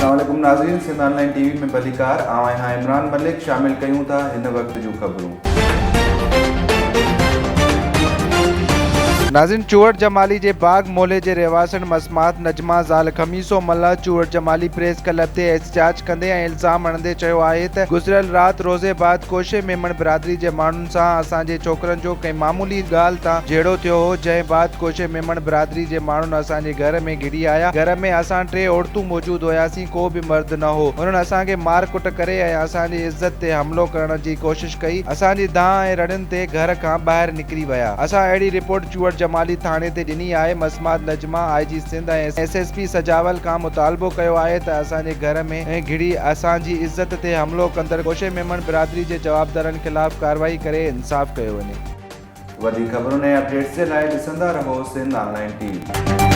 अस्सलाम वालेकुम नाज़रीन, सिंध ऑनलाइन टीवी में भलीकार आवां हां इमरान मलिक शामिल कयूं था हिन वक्त जूं ख़बरूं। नाज़रीन, चूअट जमाली जे बाग मोहल्ले जे रहवासन मसमात नजमा ज़ाल खमीसो मल्ला चूअट जमाली प्रेस क्लब ते एहतजाज कंदे ऐं इल्ज़ाम हणंदे चयो आहे त गुज़िरियल राति रोज़े बाद कोशे मेमन बिरादरी जे माण्हुनि सां असांजे छोकिरनि जो कंहिं मामूली ॻाल्हि तां जहिड़ो थियो हो, जंहिं बाद कोशे मेमन बिरादरी जे माण्हुनि असांजे घर में घिड़ी आया। घर में असां 3 औरतूं मौजूद हुयासीं, को बि मर्द न हो। उन्हनि असांखे मार कुट करे ऐं असांजी इज़त ते हमलो करण जी कोशिश कई। असांजी दाह ऐं रड़ियुनि ते घर खां ॿाहिरि निकिरी विया। असां अहिड़ी रिपोर्ट चूअट जमाली थाणे ते ॾिनी आहे। मसमात नजमा IG सिंध ऐं SSP सजावल खां मुतालबो कयो आहे त असांजे घर में घिड़ी असांजी इज़त ते हमलो कंदड़ कोशे मेमन बिरादरी जे जवाबदारनि ख़िलाफ़ कार्रवाई करे इंसाफ़ कयो वञे। वधीक ख़बरुनि ऐं अपडेट्स जे लाइ ॾिसंदा रहो सिंध ऑनलाइन टीवी।